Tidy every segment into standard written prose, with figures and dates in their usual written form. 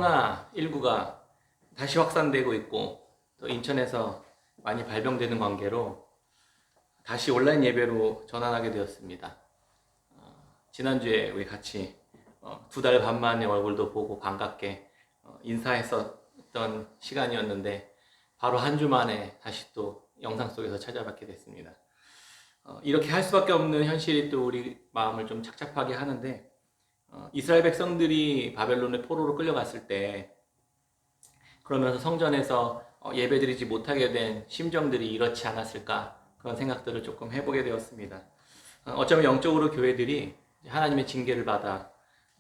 코로나19가 다시 확산되고 있고 또 인천에서 많이 발병되는 관계로 다시 온라인 예배로 전환하게 되었습니다. 지난주에 우리 같이 2달 반 만에 얼굴도 보고 반갑게 인사했었던 시간이었는데 바로 한 주 만에 다시 또 영상 속에서 찾아뵙게 됐습니다. 이렇게 할 수밖에 없는 현실이 또 우리 마음을 좀 착잡하게 하는데 이스라엘 백성들이 바벨론의 포로로 끌려갔을 때 그러면서 성전에서 예배드리지 못하게 된 심정들이 이렇지 않았을까 그런 생각들을 조금 해보게 되었습니다. 어쩌면 영적으로 교회들이 하나님의 징계를 받아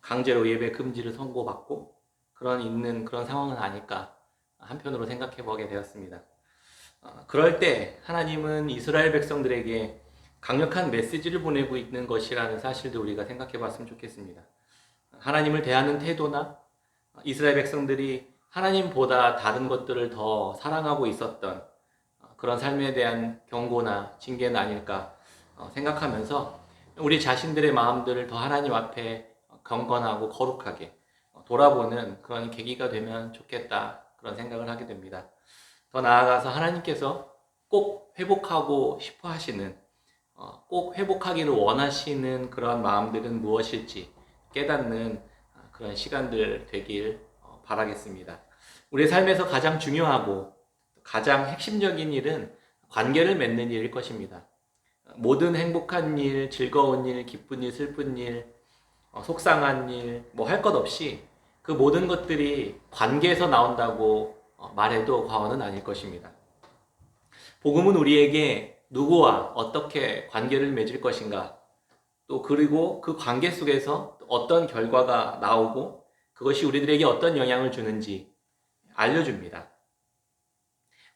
강제로 예배 금지를 선고받고 그런 상황은 아닐까 한편으로 생각해 보게 되었습니다. 그럴 때 하나님은 이스라엘 백성들에게 강력한 메시지를 보내고 있는 것이라는 사실도 우리가 생각해 봤으면 좋겠습니다. 하나님을 대하는 태도나 이스라엘 백성들이 하나님보다 다른 것들을 더 사랑하고 있었던 그런 삶에 대한 경고나 징계는 아닐까 생각하면서 우리 자신들의 마음들을 더 하나님 앞에 경건하고 거룩하게 돌아보는 그런 계기가 되면 좋겠다 그런 생각을 하게 됩니다. 더 나아가서 하나님께서 꼭 회복하고 싶어 하시는 꼭 회복하기를 원하시는 그런 마음들은 무엇일지 깨닫는 그런 시간들 되길 바라겠습니다. 우리의 삶에서 가장 중요하고 가장 핵심적인 일은 관계를 맺는 일일 것입니다. 모든 행복한 일, 즐거운 일, 기쁜 일, 슬픈 일, 속상한 일, 뭐 할 것 없이 그 모든 것들이 관계에서 나온다고 말해도 과언은 아닐 것입니다. 복음은 우리에게 누구와 어떻게 관계를 맺을 것인가, 또 그리고 그 관계 속에서 어떤 결과가 나오고 그것이 우리들에게 어떤 영향을 주는지 알려줍니다.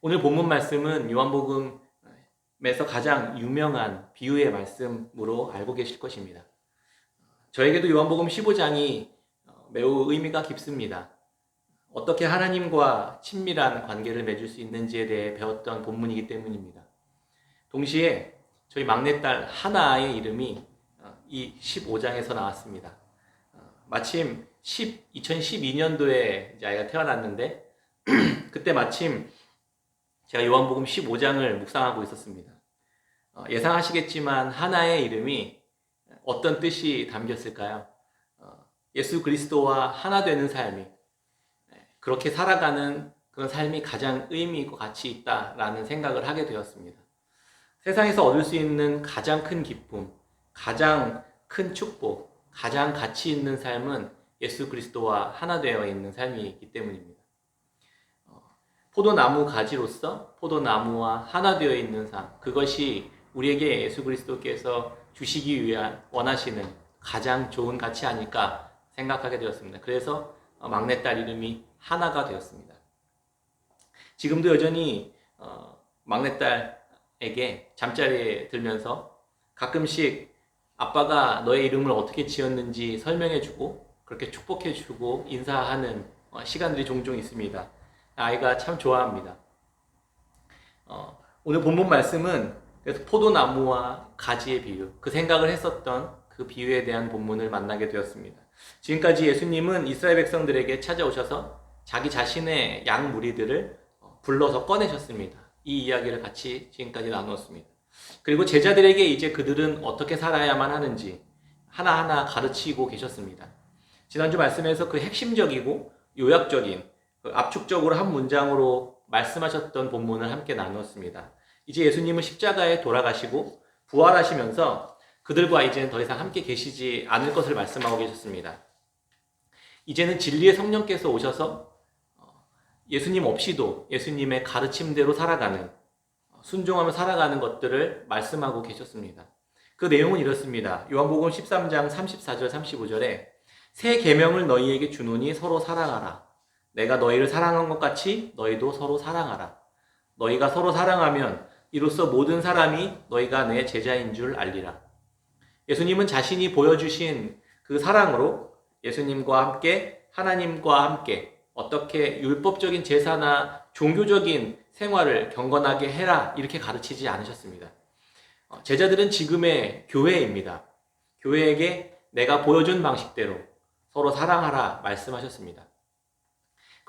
오늘 본문 말씀은 요한복음에서 가장 유명한 비유의 말씀으로 알고 계실 것입니다. 저에게도 요한복음 15장이 매우 의미가 깊습니다. 어떻게 하나님과 친밀한 관계를 맺을 수 있는지에 대해 배웠던 본문이기 때문입니다. 동시에 저희 막내딸 하나의 이름이 이 15장에서 나왔습니다. 마침 2012년도에 아이가 태어났는데 그때 마침 제가 요한복음 15장을 묵상하고 있었습니다. 예상하시겠지만 하나의 이름이 어떤 뜻이 담겼을까요? 예수 그리스도와 하나 되는 삶이 그렇게 살아가는 그런 삶이 가장 의미 있고 가치 있다라는 생각을 하게 되었습니다. 세상에서 얻을 수 있는 가장 큰 기쁨, 가장 큰 축복, 가장 가치 있는 삶은 예수 그리스도와 하나 되어 있는 삶이기 때문입니다. 포도나무 가지로서 포도나무와 하나 되어 있는 삶, 그것이 우리에게 예수 그리스도께서 주시기 위한 원하시는 가장 좋은 가치 아닐까 생각하게 되었습니다. 그래서 막내딸 이름이 하나가 되었습니다. 지금도 여전히 막내딸에게 잠자리에 들면서 가끔씩 아빠가 너의 이름을 어떻게 지었는지 설명해주고 그렇게 축복해주고 인사하는 시간들이 종종 있습니다. 아이가 참 좋아합니다. 오늘 본문 말씀은 그래서 포도나무와 가지의 비유, 그 생각을 했었던 그 비유에 대한 본문을 만나게 되었습니다. 지금까지 예수님은 이스라엘 백성들에게 찾아오셔서 자기 자신의 양 무리들을 불러서 꺼내셨습니다. 이 이야기를 같이 지금까지 나누었습니다. 그리고 제자들에게 이제 그들은 어떻게 살아야만 하는지 하나하나 가르치고 계셨습니다. 지난주 말씀에서 그 핵심적이고 요약적인 압축적으로 한 문장으로 말씀하셨던 본문을 함께 나누었습니다. 이제 예수님은 십자가에 돌아가시고 부활하시면서 그들과 이제는 더 이상 함께 계시지 않을 것을 말씀하고 계셨습니다. 이제는 진리의 성령께서 오셔서 예수님 없이도 예수님의 가르침대로 살아가는, 순종하며 살아가는 것들을 말씀하고 계셨습니다. 그 내용은 이렇습니다. 요한복음 13장 34절 35절에 새 계명을 너희에게 주노니 서로 사랑하라. 내가 너희를 사랑한 것 같이 너희도 서로 사랑하라. 너희가 서로 사랑하면 이로써 모든 사람이 너희가 내 제자인 줄 알리라. 예수님은 자신이 보여주신 그 사랑으로 예수님과 함께 하나님과 함께 어떻게 율법적인 제사나 종교적인 생활을 경건하게 해라 이렇게 가르치지 않으셨습니다. 제자들은 지금의 교회입니다. 교회에게 내가 보여준 방식대로 서로 사랑하라 말씀하셨습니다.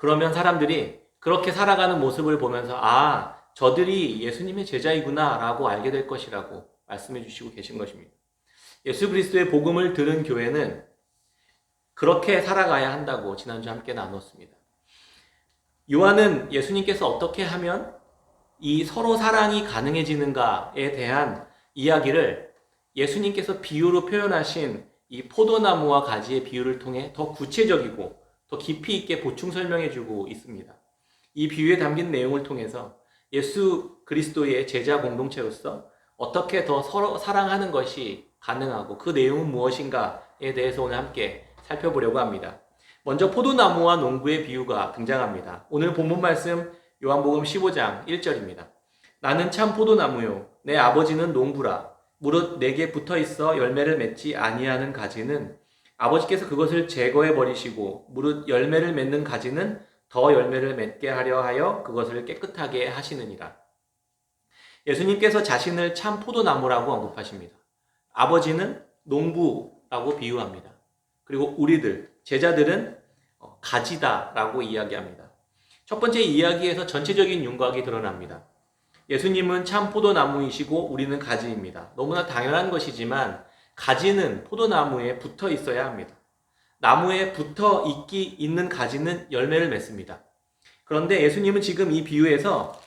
그러면 사람들이 그렇게 살아가는 모습을 보면서 아, 저들이 예수님의 제자이구나 라고 알게 될 것이라고 말씀해 주시고 계신 것입니다. 예수 그리스도의 복음을 들은 교회는 그렇게 살아가야 한다고 지난주 함께 나눴습니다. 요한은 예수님께서 어떻게 하면 이 서로 사랑이 가능해지는가에 대한 이야기를 예수님께서 비유로 표현하신 이 포도나무와 가지의 비유를 통해 더 구체적이고 더 깊이 있게 보충 설명해 주고 있습니다. 이 비유에 담긴 내용을 통해서 예수 그리스도의 제자 공동체로서 어떻게 더 서로 사랑하는 것이 가능하고 그 내용은 무엇인가에 대해서 오늘 함께 살펴보려고 합니다. 먼저 포도나무와 농부의 비유가 등장합니다. 오늘 본문 말씀 요한복음 15장 1절입니다. 나는 참 포도나무요 내 아버지는 농부라. 무릇 내게 붙어있어 열매를 맺지 아니하는 가지는 아버지께서 그것을 제거해 버리시고 무릇 열매를 맺는 가지는 더 열매를 맺게 하려 하여 그것을 깨끗하게 하시느니라. 예수님께서 자신을 참 포도나무라고 언급하십니다. 아버지는 농부라고 비유합니다. 그리고 우리들, 제자들은 가지다라고 이야기합니다. 첫 번째 이야기에서 전체적인 윤곽이 드러납니다. 예수님은 참 포도나무이시고 우리는 가지입니다. 너무나 당연한 것이지만 가지는 포도나무에 붙어 있어야 합니다. 나무에 붙어 있는 가지는 열매를 맺습니다. 그런데 예수님은 지금 이 비유에서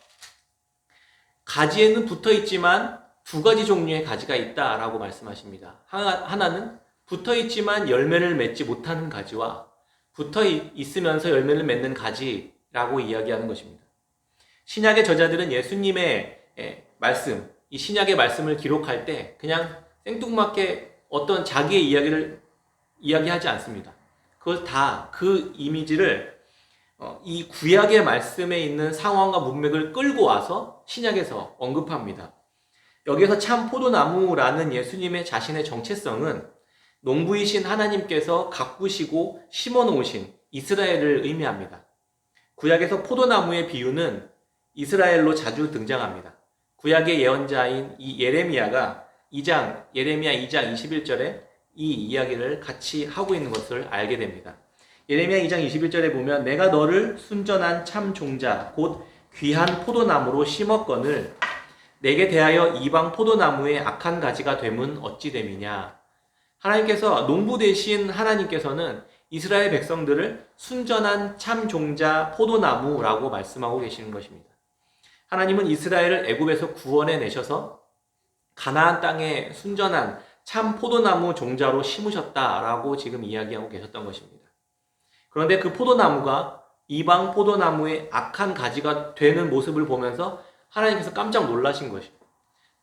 가지에는 붙어 있지만 두 가지 종류의 가지가 있다라고 말씀하십니다. 하나는 붙어 있지만 열매를 맺지 못하는 가지와 붙어 있으면서 열매를 맺는 가지라고 이야기하는 것입니다. 신약의 저자들은 예수님의 말씀, 이 신약의 말씀을 기록할 때 그냥 생뚱맞게 어떤 자기의 이야기를 이야기하지 않습니다. 그걸 다 그 이미지를 이 구약의 말씀에 있는 상황과 문맥을 끌고 와서 신약에서 언급합니다. 여기서 참 포도나무라는 예수님의 자신의 정체성은 농부이신 하나님께서 가꾸시고 심어 놓으신 이스라엘을 의미합니다. 구약에서 포도나무의 비유는 이스라엘로 자주 등장합니다. 구약의 예언자인 이 예레미야가 예레미야 2장 21절에 이 이야기를 같이 하고 있는 것을 알게 됩니다. 예레미야 2장 21절에 보면 내가 너를 순전한 참 종자 곧 귀한 포도나무로 심었거늘 내게 대하여 이방 포도나무의 악한 가지가 됨은 어찌 됨이냐. 하나님께서 농부 되신 하나님께서는 이스라엘 백성들을 순전한 참 종자 포도나무라고 말씀하고 계시는 것입니다. 하나님은 이스라엘을 애굽에서 구원해 내셔서 가나안 땅에 순전한 참 포도나무 종자로 심으셨다라고 지금 이야기하고 계셨던 것입니다. 그런데 그 포도나무가 이방 포도나무의 악한 가지가 되는 모습을 보면서 하나님께서 깜짝 놀라신 것입니다.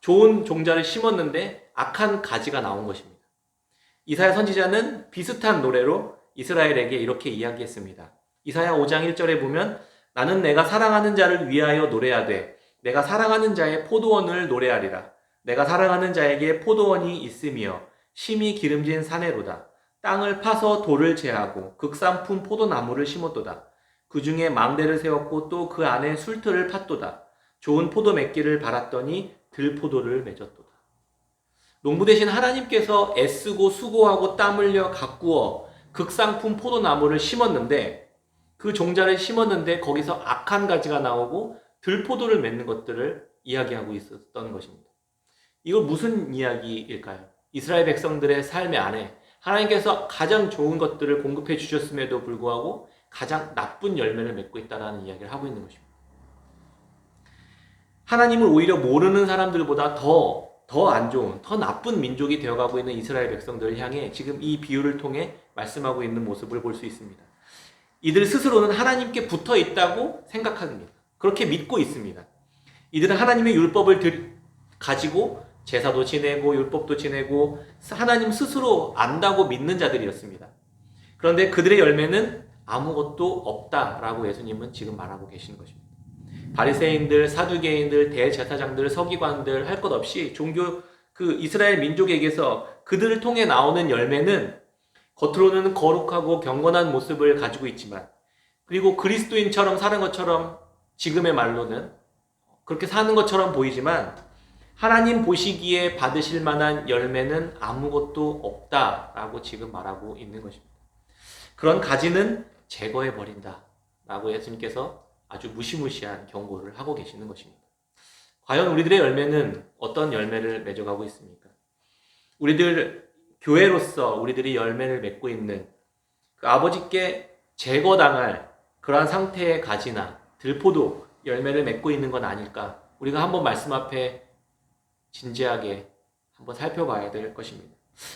좋은 종자를 심었는데 악한 가지가 나온 것입니다. 이사야 선지자는 비슷한 노래로 이스라엘에게 이렇게 이야기했습니다. 이사야 5장 1절에 보면 나는 내가 사랑하는 자를 위하여 노래하되 내가 사랑하는 자의 포도원을 노래하리라. 내가 사랑하는 자에게 포도원이 있으며 심이 기름진 사내로다. 땅을 파서 돌을 제하고 극산품 포도나무를 심었도다. 그 중에 망대를 세웠고 또 그 안에 술틀을 팠도다. 좋은 포도 맺기를 바랐더니 들포도를 맺었도다. 농부 대신 하나님께서 애쓰고 수고하고 땀 흘려 가꾸어 극상품 포도나무를 심었는데 그 종자를 심었는데 거기서 악한 가지가 나오고 들포도를 맺는 것들을 이야기하고 있었던 것입니다. 이거 무슨 이야기일까요? 이스라엘 백성들의 삶의 안에 하나님께서 가장 좋은 것들을 공급해 주셨음에도 불구하고 가장 나쁜 열매를 맺고 있다는 이야기를 하고 있는 것입니다. 하나님을 오히려 모르는 사람들보다 더 안 좋은, 더 나쁜 민족이 되어가고 있는 이스라엘 백성들을 향해 지금 이 비유를 통해 말씀하고 있는 모습을 볼 수 있습니다. 이들 스스로는 하나님께 붙어 있다고 생각합니다. 그렇게 믿고 있습니다. 이들은 하나님의 율법을 가지고 제사도 지내고 율법도 지내고 하나님 스스로 안다고 믿는 자들이었습니다. 그런데 그들의 열매는 아무것도 없다라고 예수님은 지금 말하고 계시는 것입니다. 바리새인들, 사두개인들, 대제사장들, 서기관들 할 것 없이 그 이스라엘 민족에게서 그들을 통해 나오는 열매는 겉으로는 거룩하고 경건한 모습을 가지고 있지만 그리고 그리스도인처럼 사는 것처럼 지금의 말로는 그렇게 사는 것처럼 보이지만 하나님 보시기에 받으실 만한 열매는 아무것도 없다라고 지금 말하고 있는 것입니다. 그런 가지는 제거해 버린다. 라고 예수님께서 아주 무시무시한 경고를 하고 계시는 것입니다. 과연 우리들의 열매는 어떤 열매를 맺어가고 있습니까? 우리들 교회로서 우리들이 열매를 맺고 있는 그 아버지께 제거당할 그러한 상태의 가지나 들포도 열매를 맺고 있는 건 아닐까? 우리가 한번 말씀 앞에 진지하게 한번 살펴봐야 될 것입니다.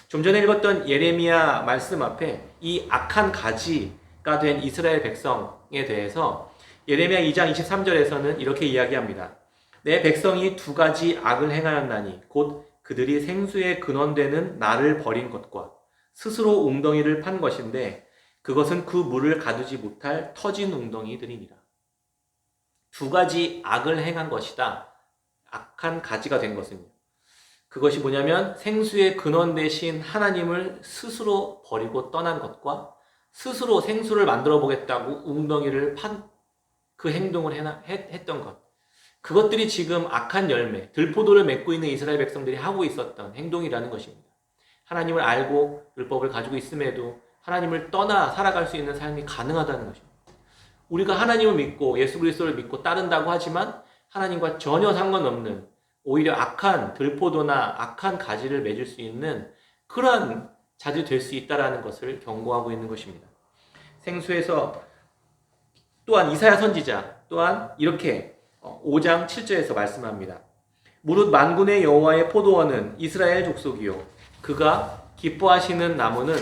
좀 전에 읽었던 예레미야 말씀 앞에 이 악한 가지가 된 이스라엘 백성에 대해서 예레미야 2장 23절에서는 이렇게 이야기합니다. 내 백성이 두 가지 악을 행하였나니 곧 그들이 생수의 근원되는 나를 버린 것과 스스로 웅덩이를 판 것인데 그것은 그 물을 가두지 못할 터진 웅덩이들이니라. 두 가지 악을 행한 것이다. 악한 가지가 된 것은 그것이 뭐냐면 생수의 근원 대신 하나님을 스스로 버리고 떠난 것과 스스로 생수를 만들어 보겠다고 웅덩이를 판 그 행동을 했던 것. 그것들이 지금 악한 열매, 들포도를 맺고 있는 이스라엘 백성들이 하고 있었던 행동이라는 것입니다. 하나님을 알고 율법을 가지고 있음에도 하나님을 떠나 살아갈 수 있는 삶이 가능하다는 것입니다. 우리가 하나님을 믿고 예수 그리스도를 믿고 따른다고 하지만 하나님과 전혀 상관없는 오히려 악한 들포도나 악한 가지를 맺을 수 있는 그러한 자들이 될 수 있다는 것을 경고하고 있는 것입니다. 생수에서 또한 이사야 선지자 또한 이렇게 5장 7절에서 말씀합니다. 무릇 만군의 여호와의 포도원은 이스라엘 족속이요 그가 기뻐하시는 나무는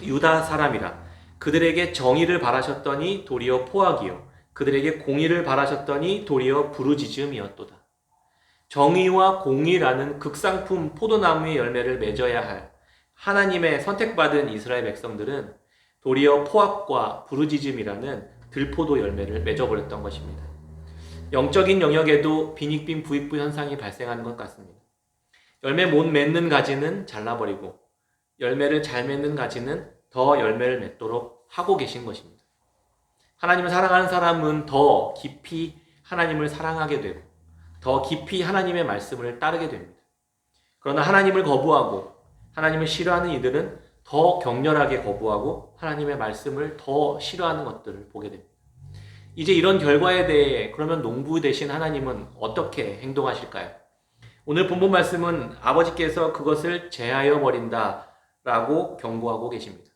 유다 사람이라. 그들에게 정의를 바라셨더니 도리어 포악이요 그들에게 공의를 바라셨더니 도리어 부르짖음이었도다. 정의와 공의라는 극상품 포도나무의 열매를 맺어야 할 하나님의 선택받은 이스라엘 백성들은 도리어 포악과 부르짖음이라는 들포도 열매를 맺어버렸던 것입니다. 영적인 영역에도 빈익빈 부익부 현상이 발생하는 것 같습니다. 열매 못 맺는 가지는 잘라버리고 열매를 잘 맺는 가지는 더 열매를 맺도록 하고 계신 것입니다. 하나님을 사랑하는 사람은 더 깊이 하나님을 사랑하게 되고 더 깊이 하나님의 말씀을 따르게 됩니다. 그러나 하나님을 거부하고 하나님을 싫어하는 이들은 더 격렬하게 거부하고 하나님의 말씀을 더 싫어하는 것들을 보게 됩니다. 이제 이런 결과에 대해 그러면 농부 되신 하나님은 어떻게 행동하실까요? 오늘 본문 말씀은 아버지께서 그것을 제하여 버린다 라고 경고하고 계십니다.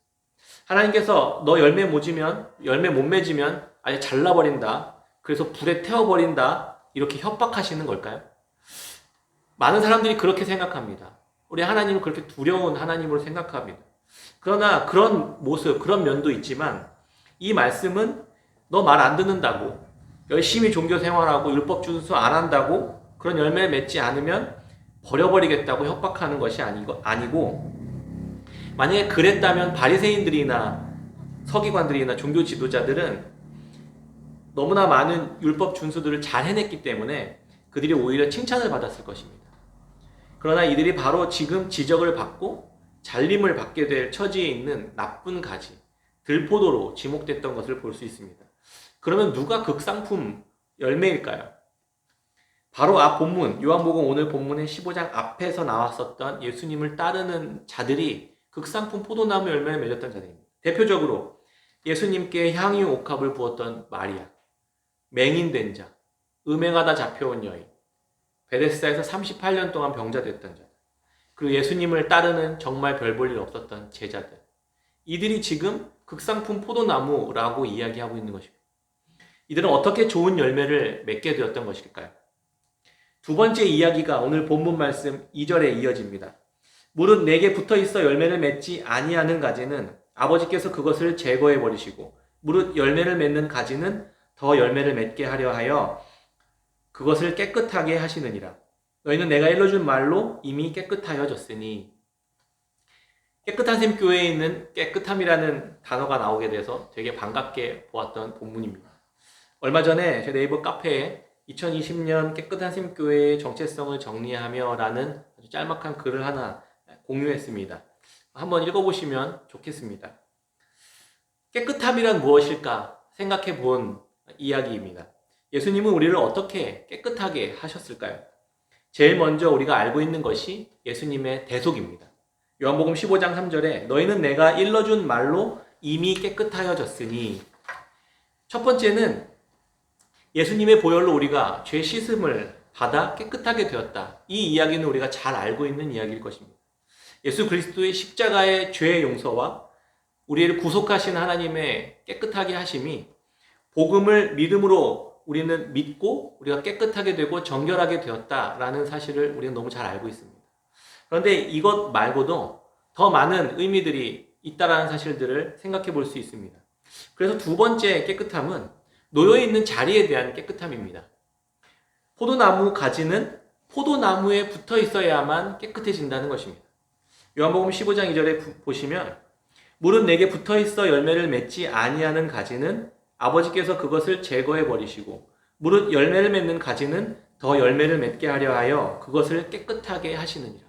하나님께서 너 열매 못 맺으면 아예 잘라버린다. 그래서 불에 태워버린다. 이렇게 협박하시는 걸까요? 많은 사람들이 그렇게 생각합니다. 우리 하나님은 그렇게 두려운 하나님으로 생각합니다. 그러나 그런 모습, 그런 면도 있지만 이 말씀은 너 말 안 듣는다고 열심히 종교 생활하고 율법 준수 안 한다고 그런 열매를 맺지 않으면 버려버리겠다고 협박하는 것이 아니고 만약에 그랬다면 바리새인들이나 서기관들이나 종교 지도자들은 너무나 많은 율법 준수들을 잘 해냈기 때문에 그들이 오히려 칭찬을 받았을 것입니다. 그러나 이들이 바로 지금 지적을 받고 잘림을 받게 될 처지에 있는 나쁜 가지, 들포도로 지목됐던 것을 볼 수 있습니다. 그러면 누가 극상품 열매일까요? 바로 앞 본문, 요한복음 오늘 본문의 15장 앞에서 나왔었던 예수님을 따르는 자들이 극상품 포도나무 열매를 맺었던 자들입니다. 대표적으로 예수님께 향유 옥합을 부었던 마리아, 맹인된 자, 음행하다 잡혀온 여인, 베데스다에서 38년 동안 병자됐던 자, 그리고 예수님을 따르는 정말 별 볼 일 없었던 제자들. 이들이 지금 극상품 포도나무라고 이야기하고 있는 것입니다. 이들은 어떻게 좋은 열매를 맺게 되었던 것일까요? 두 번째 이야기가 오늘 본문 말씀 2절에 이어집니다. 무릇 내게 붙어있어 열매를 맺지 아니하는 가지는 아버지께서 그것을 제거해 버리시고 무릇 열매를 맺는 가지는 더 열매를 맺게 하려 하여 그것을 깨끗하게 하시느니라. 너희는 내가 일러준 말로 이미 깨끗하여졌으니. 깨끗한 샘 교회에 있는 깨끗함이라는 단어가 나오게 돼서 되게 반갑게 보았던 본문입니다. 얼마 전에 제 네이버 카페에 2020년 깨끗한 샘 교회의 정체성을 정리하며 라는 아주 짤막한 글을 하나 공유했습니다. 한번 읽어보시면 좋겠습니다. 깨끗함이란 무엇일까 생각해 본 이야기입니다. 예수님은 우리를 어떻게 깨끗하게 하셨을까요? 제일 먼저 우리가 알고 있는 것이 예수님의 대속입니다. 요한복음 15장 3절에 너희는 내가 일러준 말로 이미 깨끗하여졌으니 첫 번째는 예수님의 보혈로 우리가 죄 씻음을 받아 깨끗하게 되었다. 이 이야기는 우리가 잘 알고 있는 이야기일 것입니다. 예수 그리스도의 십자가의 죄의 용서와 우리를 구속하신 하나님의 깨끗하게 하심이 복음을 믿음으로 우리는 믿고 우리가 깨끗하게 되고 정결하게 되었다라는 사실을 우리는 너무 잘 알고 있습니다. 그런데 이것 말고도 더 많은 의미들이 있다라는 사실들을 생각해 볼 수 있습니다. 그래서 두 번째 깨끗함은 놓여있는 자리에 대한 깨끗함입니다. 포도나무 가지는 포도나무에 붙어 있어야만 깨끗해진다는 것입니다. 요한복음 15장 2절에 보시면 무릇 내게 붙어 있어 열매를 맺지 아니하는 가지는 아버지께서 그것을 제거해 버리시고 무릇 열매를 맺는 가지는 더 열매를 맺게 하려 하여 그것을 깨끗하게 하시느니라.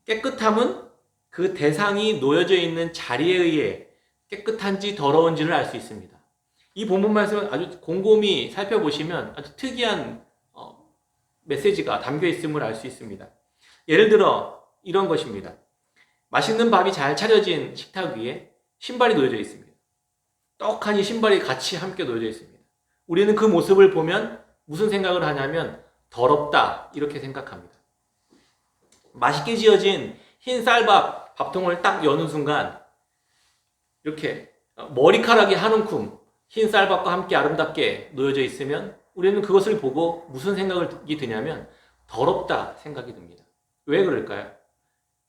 깨끗함은 그 대상이 놓여져 있는 자리에 의해 깨끗한지 더러운지를 알 수 있습니다. 이 본문 말씀을 아주 곰곰이 살펴보시면 아주 특이한 메시지가 담겨 있음을 알 수 있습니다. 예를 들어 이런 것입니다. 맛있는 밥이 잘 차려진 식탁 위에 신발이 놓여져 있습니다. 떡하니 신발이 같이 함께 놓여져 있습니다. 우리는 그 모습을 보면 무슨 생각을 하냐면 더럽다 이렇게 생각합니다. 맛있게 지어진 흰 쌀밥 밥통을 딱 여는 순간 이렇게 머리카락이 한 움큼 흰 쌀밥과 함께 아름답게 놓여져 있으면 우리는 그것을 보고 무슨 생각이 드냐면 더럽다 생각이 듭니다. 왜 그럴까요?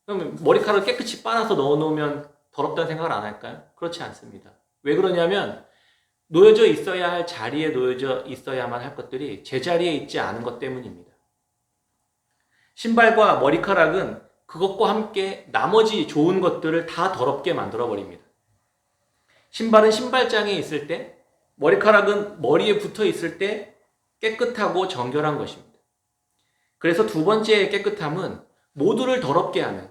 그럼 머리카락을 깨끗이 빠놔서 넣어놓으면 더럽다는 생각을 안 할까요? 그렇지 않습니다. 왜 그러냐면 놓여져 있어야 할 자리에 놓여져 있어야만 할 것들이 제자리에 있지 않은 것 때문입니다. 신발과 머리카락은 그것과 함께 나머지 좋은 것들을 다 더럽게 만들어버립니다. 신발은 신발장에 있을 때, 머리카락은 머리에 붙어 있을 때 깨끗하고 정결한 것입니다. 그래서 두 번째 깨끗함은 모두를 더럽게 하는,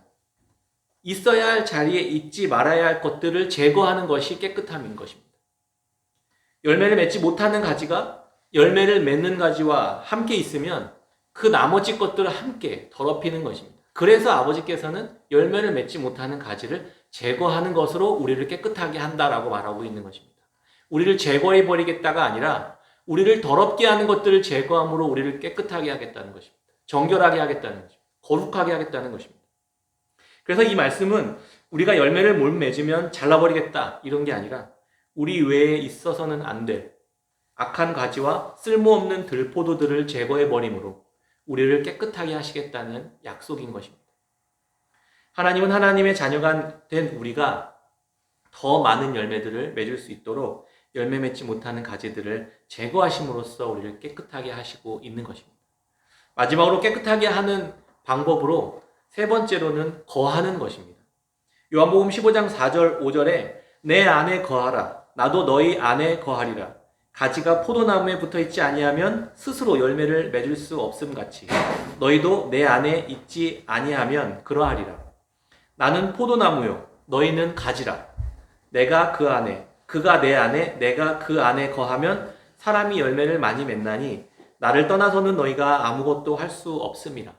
있어야 할 자리에 있지 말아야 할 것들을 제거하는 것이 깨끗함인 것입니다. 열매를 맺지 못하는 가지가 열매를 맺는 가지와 함께 있으면 그 나머지 것들을 함께 더럽히는 것입니다. 그래서 아버지께서는 열매를 맺지 못하는 가지를 제거하는 것으로 우리를 깨끗하게 한다라고 말하고 있는 것입니다. 우리를 제거해 버리겠다가 아니라 우리를 더럽게 하는 것들을 제거함으로 우리를 깨끗하게 하겠다는 것입니다. 정결하게 하겠다는 것입니다. 거룩하게 하겠다는 것입니다. 그래서 이 말씀은 우리가 열매를 못 맺으면 잘라버리겠다 이런 게 아니라 우리 외에 있어서는 안 될 악한 가지와 쓸모없는 들포도들을 제거해 버림으로 우리를 깨끗하게 하시겠다는 약속인 것입니다. 하나님은 하나님의 자녀가 된 우리가 더 많은 열매들을 맺을 수 있도록 열매 맺지 못하는 가지들을 제거하심으로써 우리를 깨끗하게 하시고 있는 것입니다. 마지막으로 깨끗하게 하는 방법으로 세 번째로는 거하는 것입니다. 요한복음 15장 4절 5절에 내 안에 거하라 나도 너희 안에 거하리라 가지가 포도나무에 붙어있지 아니하면 스스로 열매를 맺을 수 없음 같이 너희도 내 안에 있지 아니하면 그러하리라. 나는 포도나무요 너희는 가지라. 내가 그 안에 그가 내 안에 내가 그 안에 거하면 사람이 열매를 많이 맺나니 나를 떠나서는 너희가 아무것도 할 수 없음이라.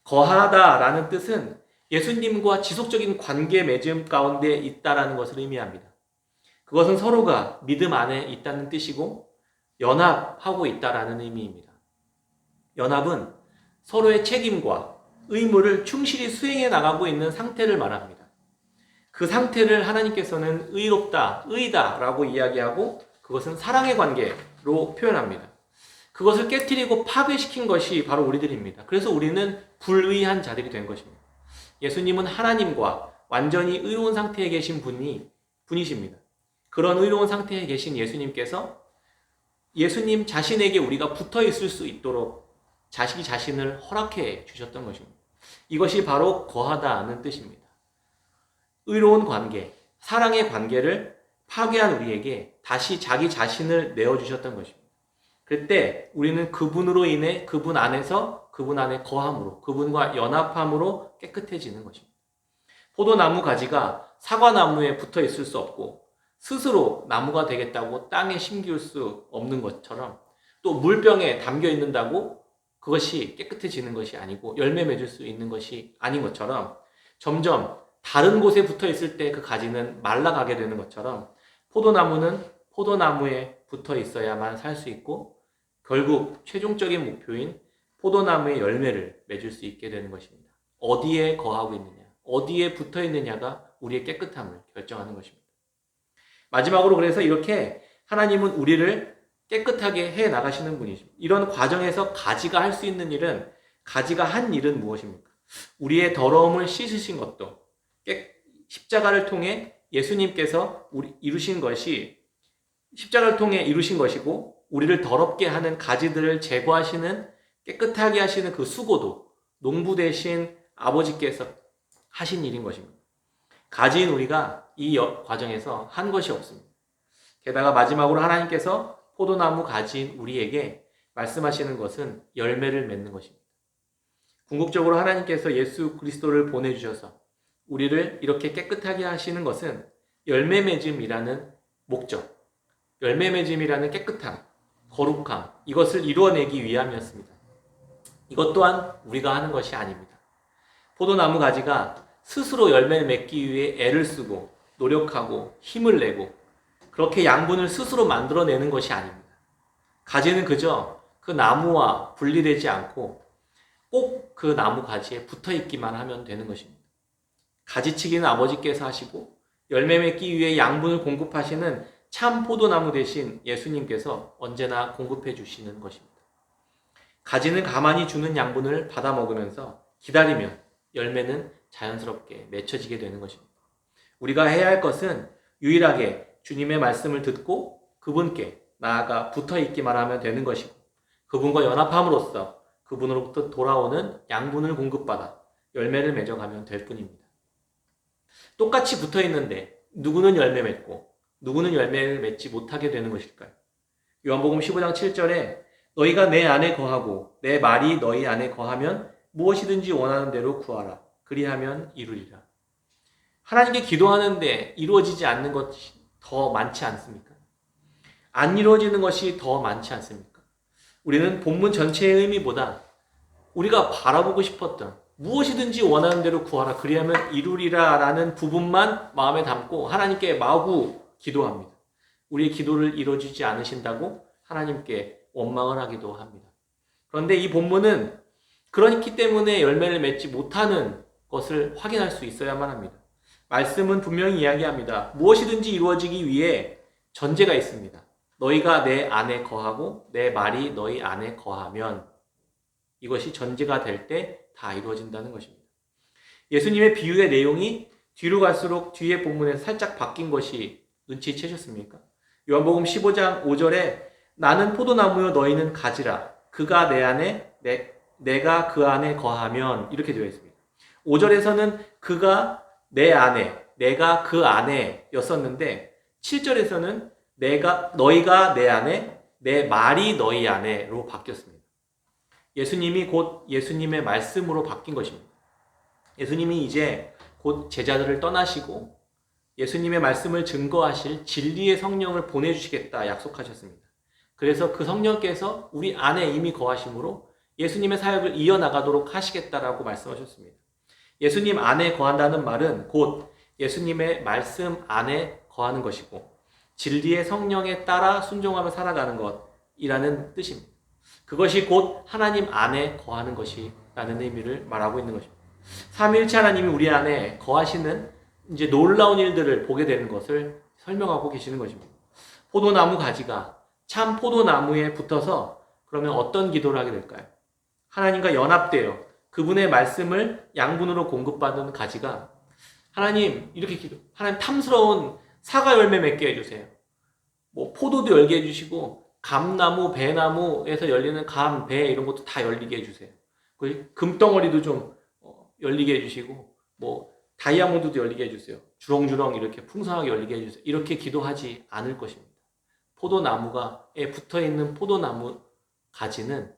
거하다라는 뜻은 예수님과 지속적인 관계 맺음 가운데 있다라는 것을 의미합니다. 그것은 서로가 믿음 안에 있다는 뜻이고 연합하고 있다라는 의미입니다. 연합은 서로의 책임과 의무를 충실히 수행해 나가고 있는 상태를 말합니다. 그 상태를 하나님께서는 의롭다, 의다라고 이야기하고 그것은 사랑의 관계로 표현합니다. 그것을 깨트리고 파괴시킨 것이 바로 우리들입니다. 그래서 우리는 불의한 자들이 된 것입니다. 예수님은 하나님과 완전히 의로운 상태에 계신 분이십니다. 그런 의로운 상태에 계신 예수님께서 예수님 자신에게 우리가 붙어 있을 수 있도록 자기 자신을 허락해 주셨던 것입니다. 이것이 바로 거하다는 뜻입니다. 의로운 관계, 사랑의 관계를 파괴한 우리에게 다시 자기 자신을 내어주셨던 것입니다. 그때 우리는 그분으로 인해 그분 안에서 그분 안에 거함으로 그분과 연합함으로 깨끗해지는 것입니다. 포도나무 가지가 사과나무에 붙어 있을 수 없고 스스로 나무가 되겠다고 땅에 심기울 수 없는 것처럼 또 물병에 담겨 있는다고 그것이 깨끗해지는 것이 아니고 열매 맺을 수 있는 것이 아닌 것처럼 점점 다른 곳에 붙어 있을 때 그 가지는 말라가게 되는 것처럼 포도나무는 포도나무에 붙어 있어야만 살 수 있고 결국 최종적인 목표인 포도나무의 열매를 맺을 수 있게 되는 것입니다. 어디에 거하고 있느냐, 어디에 붙어 있느냐가 우리의 깨끗함을 결정하는 것입니다. 마지막으로 그래서 이렇게 하나님은 우리를 깨끗하게 해 나가시는 분이십니다. 이런 과정에서 가지가 할 수 있는 일은, 가지가 한 일은 무엇입니까? 우리의 더러움을 씻으신 것도 십자가를 통해 예수님께서 이루신 것이, 십자가를 통해 이루신 것이고, 우리를 더럽게 하는 가지들을 제거하시는, 깨끗하게 하시는 그 수고도 농부 대신 아버지께서 하신 일인 것입니다. 가지인 우리가 이 과정에서 한 것이 없습니다. 게다가 마지막으로 하나님께서 포도나무 가지인 우리에게 말씀하시는 것은 열매를 맺는 것입니다. 궁극적으로 하나님께서 예수 그리스도를 보내주셔서 우리를 이렇게 깨끗하게 하시는 것은 열매 맺음이라는 목적, 열매 맺음이라는 깨끗함, 거룩함, 이것을 이루어내기 위함이었습니다. 이것 또한 우리가 하는 것이 아닙니다. 포도나무 가지가 스스로 열매를 맺기 위해 애를 쓰고 노력하고 힘을 내고 그렇게 양분을 스스로 만들어내는 것이 아닙니다. 가지는 그저 그 나무와 분리되지 않고 꼭 그 나무 가지에 붙어 있기만 하면 되는 것입니다. 가지치기는 아버지께서 하시고 열매 맺기 위해 양분을 공급하시는 참 포도나무 대신 예수님께서 언제나 공급해 주시는 것입니다. 가지는 가만히 주는 양분을 받아 먹으면서 기다리면 열매는 자연스럽게 맺혀지게 되는 것입니다. 우리가 해야 할 것은 유일하게 주님의 말씀을 듣고 그분께 나아가 붙어 있기만 하면 되는 것이고, 그분과 연합함으로써 그분으로부터 돌아오는 양분을 공급받아 열매를 맺어가면 될 뿐입니다. 똑같이 붙어 있는데 누구는 열매 맺고 누구는 열매를 맺지 못하게 되는 것일까요? 요한복음 15장 7절에 너희가 내 안에 거하고 내 말이 너희 안에 거하면 무엇이든지 원하는 대로 구하라. 그리하면 이루리라. 하나님께 기도하는데 이루어지지 않는 것이 더 많지 않습니까? 안 이루어지는 것이 더 많지 않습니까? 우리는 본문 전체의 의미보다 우리가 바라보고 싶었던 무엇이든지 원하는 대로 구하라 그리하면 이루리라 라는 부분만 마음에 담고 하나님께 마구 기도합니다. 우리의 기도를 이루어주지 않으신다고 하나님께 원망을 하기도 합니다. 그런데 이 본문은 그렇기 때문에 열매를 맺지 못하는 것을 확인할 수 있어야만 합니다. 말씀은 분명히 이야기합니다. 무엇이든지 이루어지기 위해 전제가 있습니다. 너희가 내 안에 거하고 내 말이 너희 안에 거하면, 이것이 전제가 될 때 다 이루어진다는 것입니다. 예수님의 비유의 내용이 뒤로 갈수록 뒤에 본문에서 살짝 바뀐 것이 눈치채셨습니까? 요한복음 15장 5절에 나는 포도나무요 너희는 가지라. 그가 내 안에 내가 그 안에 거하면, 이렇게 되어 있습니다. 5절에서는 그가 내 안에 내가 그 안에 였었는데 7절에서는 너희가 내 안에 내 말이 너희 안에로 바뀌었습니다. 예수님이 곧 예수님의 말씀으로 바뀐 것입니다. 예수님이 이제 곧 제자들을 떠나시고 예수님의 말씀을 증거하실 진리의 성령을 보내주시겠다 약속하셨습니다. 그래서 그 성령께서 우리 안에 이미 거하심으로 예수님의 사역을 이어나가도록 하시겠다라고 말씀하셨습니다. 예수님 안에 거한다는 말은 곧 예수님의 말씀 안에 거하는 것이고 진리의 성령에 따라 순종하며 살아가는 것이라는 뜻입니다. 그것이 곧 하나님 안에 거하는 것이라는 의미를 말하고 있는 것입니다. 삼위일체 하나님이 우리 안에 거하시는 이제 놀라운 일들을 보게 되는 것을 설명하고 계시는 것입니다. 포도나무 가지가 참 포도나무에 붙어서 그러면 어떤 기도를 하게 될까요? 하나님과 연합되어 그분의 말씀을 양분으로 공급받은 가지가 하나님 이렇게 하나님 탐스러운 사과 열매 맺게 해주세요. 포도도 열게 해주시고 감나무, 배나무에서 열리는 감, 배 이런 것도 다 열리게 해주세요. 금덩어리도 좀 열리게 해주시고 다이아몬드도 열리게 해주세요. 주렁주렁 이렇게 풍성하게 열리게 해주세요. 이렇게 기도하지 않을 것입니다. 포도나무에 붙어있는 포도나무 가지는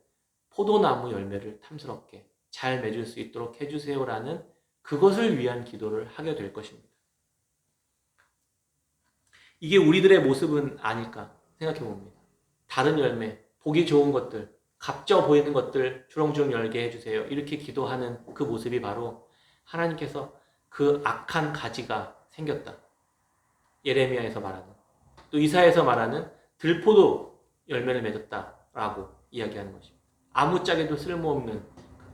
포도나무 열매를 탐스럽게 잘 맺을 수 있도록 해주세요라는 그것을 위한 기도를 하게 될 것입니다. 이게 우리들의 모습은 아닐까 생각해 봅니다. 다른 열매, 보기 좋은 것들, 값져 보이는 것들 주렁주렁 열게 해주세요. 이렇게 기도하는 그 모습이 바로 하나님께서 그 악한 가지가 생겼다. 예레미야에서 말하는. 또 이사야에서 말하는 들포도 열매를 맺었다라고 이야기하는 것입니다. 아무짝에도 쓸모없는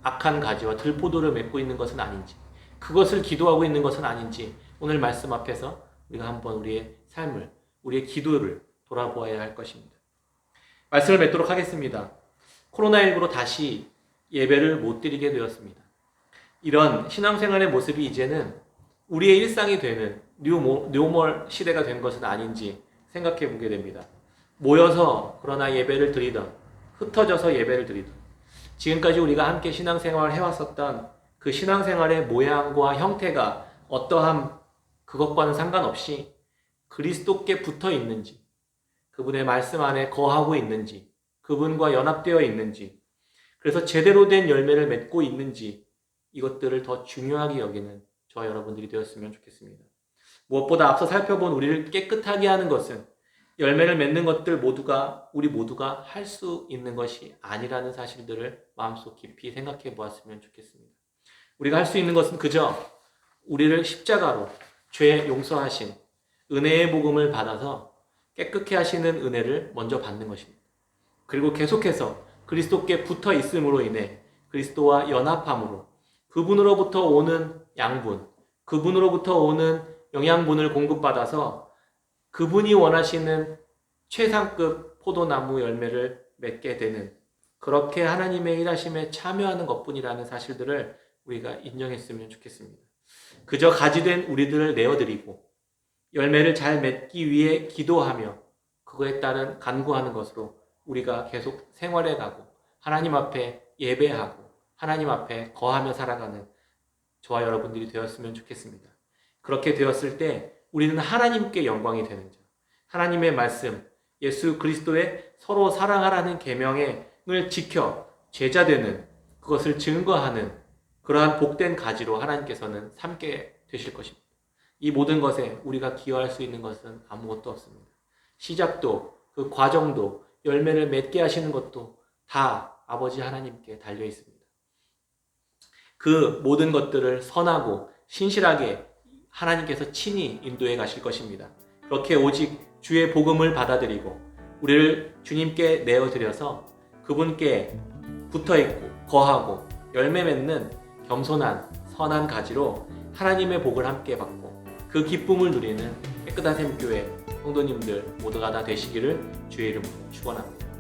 악한 가지와 들포도를 맺고 있는 것은 아닌지, 그것을 기도하고 있는 것은 아닌지, 오늘 말씀 앞에서 우리가 한번 우리의 삶을, 우리의 기도를 돌아보아야 할 것입니다. 말씀을 맺도록 하겠습니다. 코로나19로 다시 예배를 못 드리게 되었습니다. 이런 신앙생활의 모습이 이제는 우리의 일상이 되는 뉴멀 시대가 된 것은 아닌지 생각해 보게 됩니다. 모여서 그러나 예배를 드리던, 흩어져서 예배를 드리던, 지금까지 우리가 함께 신앙생활을 해왔었던 그 신앙생활의 모양과 형태가 어떠한 그것과는 상관없이 그리스도께 붙어 있는지, 그분의 말씀 안에 거하고 있는지, 그분과 연합되어 있는지, 그래서 제대로 된 열매를 맺고 있는지, 이것들을 더 중요하게 여기는 저와 여러분들이 되었으면 좋겠습니다. 무엇보다 앞서 살펴본 우리를 깨끗하게 하는 것은 열매를 맺는 것들 모두가, 우리 모두가 할 수 있는 것이 아니라는 사실들을 마음속 깊이 생각해 보았으면 좋겠습니다. 우리가 할 수 있는 것은 그저 우리를 십자가로 죄 용서하신 은혜의 복음을 받아서 깨끗게 하시는 은혜를 먼저 받는 것입니다. 그리고 계속해서 그리스도께 붙어 있음으로 인해 그리스도와 연합함으로 그분으로부터 오는 양분, 그분으로부터 오는 영양분을 공급받아서 그분이 원하시는 최상급 포도나무 열매를 맺게 되는, 그렇게 하나님의 일하심에 참여하는 것뿐이라는 사실들을 우리가 인정했으면 좋겠습니다. 그저 가지된 우리들을 내어드리고 열매를 잘 맺기 위해 기도하며 그거에 따른 간구하는 것으로 우리가 계속 생활해 가고 하나님 앞에 예배하고 하나님 앞에 거하며 살아가는 저와 여러분들이 되었으면 좋겠습니다. 그렇게 되었을 때 우리는 하나님께 영광이 되는 자, 하나님의 말씀, 예수 그리스도의 서로 사랑하라는 계명을 지켜 제자 되는, 그것을 증거하는 그러한 복된 가지로 하나님께서는 삼게 되실 것입니다. 이 모든 것에 우리가 기여할 수 있는 것은 아무것도 없습니다. 시작도, 그 과정도, 열매를 맺게 하시는 것도 다 아버지 하나님께 달려 있습니다. 그 모든 것들을 선하고 신실하게 하나님께서 친히 인도해 가실 것입니다. 그렇게 오직 주의 복음을 받아들이고 우리를 주님께 내어드려서 그분께 붙어있고 거하고 열매 맺는 겸손한 선한 가지로 하나님의 복을 함께 받고 그 기쁨을 누리는 깨끗한 샘교회 성도님들 모두가 다 되시기를 주의 이름으로 축원합니다.